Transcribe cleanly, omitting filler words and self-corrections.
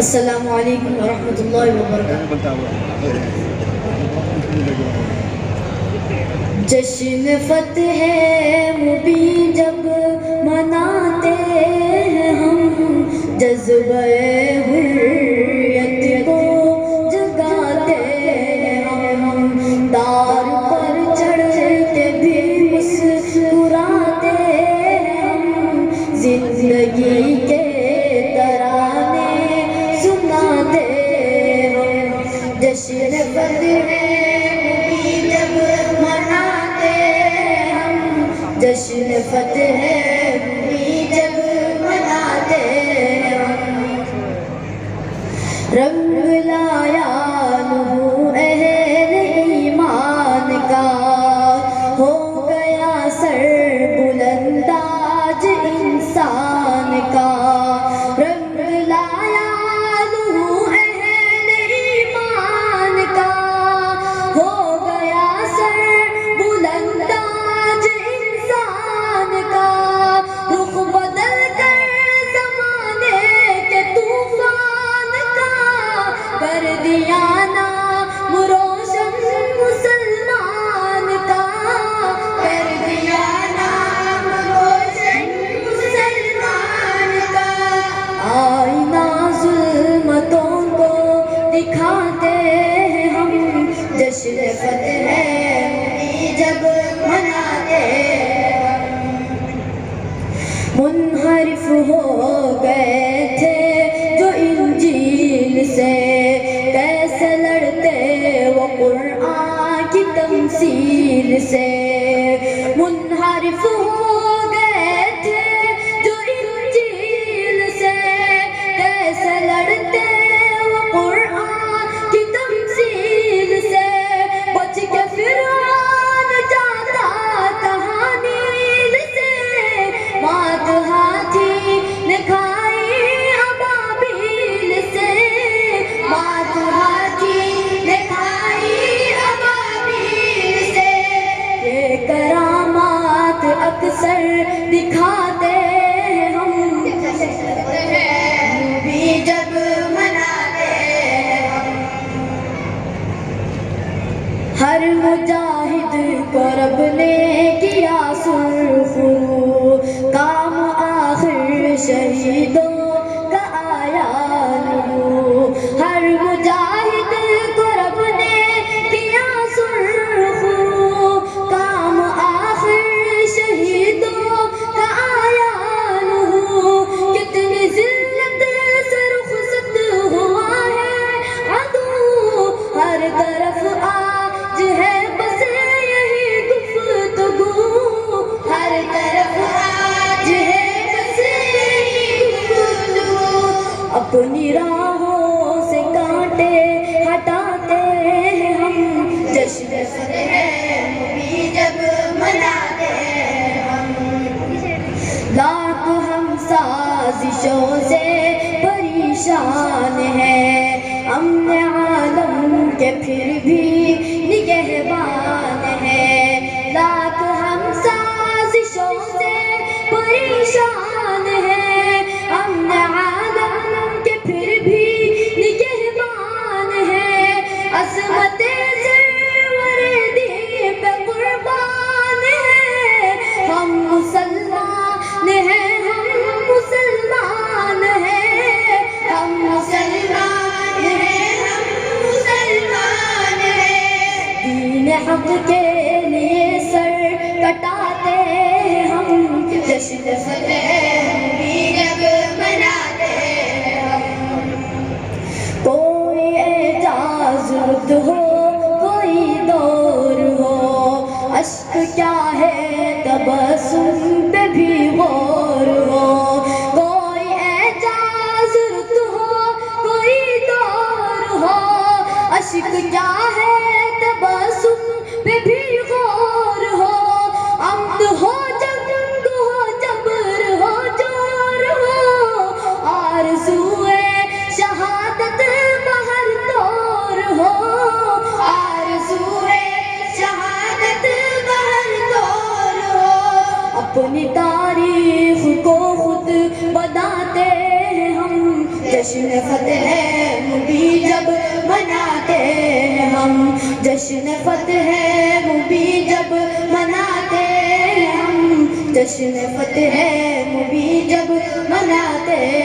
السلام علیکم ورحمۃ اللہ وبرکاتہ۔ جشن فتح مبین جب مناتے ہیں ہم، جذبہ حریت کو جگاتے ہیں ہم، دار پر چڑھ کے بھی مسکراتے ہیں ہم، زندگی کے جشن فتح مبین جب مناتے ہم، جشن فتح مبین جب مناتے ہم، رنگ لایا نور اہل ایمان کا، ہو گیا سر بلند تاج انسان کا، رنگ لایا جشن فتح مبین جب مناتے ہم، منحرف ہو گئے تھے جو انجیل سے، کیسے لڑتے وہ قرآن کی تمثیل سے، منحرف ہو گئے تھے جو انجیل سے، کیسے لڑتے وہ قرآن کی تمثیل سے، بچ کے فرعون جاتا کہاں نیل سے، مات ہاتھی نے کھائی ابابیل سے، مات ہاتھی نے کھائی ابابیل سے، یہ کرامات اکثر دکھاتے ہیں ہم، بھی جب مناتے ہم، ہر مجاہد کو رب نے کیا سرخرو، کام آخر شہیدوں کا آیا نور، ہر مجاہد کو رب نے کیا سرخرو، کام آخر شہیدوں کا آیا نور، کتنی ذلت سے رخصت ہوا ہے عدو، ہر طرف آج ہے بس یہی گفتگو، ہر طرف آج ہے بس یہی گفتگو، اپنی راہوں سے کانٹے ہٹاتے ہیں ہم، جشن فتح مبین جب مناتے ہم، لاکھ ہم سازشوں سے پریشان ہیں، امن عالم کے پھر بھی نگہبان ہیں، لاکھ ہم سازشوں سے پریشان ہیں، امن عالم کے پھر بھی نگہبان ہیں، عظمت سرور دین پہ قربان ہیں، ہم مسلمان ہیں، ہم مسلمان ہیں، ہم مسلمان ہیں، ہم مسلمان ہیں، دین حق کے لیے سر کٹاتے ہیں ہم، جشن فتح مبین جب مناتے ہم، کوئی اعجاز رد ہو کوئی دور ہو، اشک کیا ہے تبسم پہ بھی غور ہو، کوئی اعجاز رد ہو کوئی دور ہو، اشک کیا ہے تبسم پہ بھی غور ہو، عمد ہو جنگ ہو جبر ہو جور ہو، آرزوئے شہادت بہر طور ہو، مبین جب مناتے ہیں ہم، جشن فتح مبین جب مناتے ہیں ہم، جشن فتح مبین جب مناتے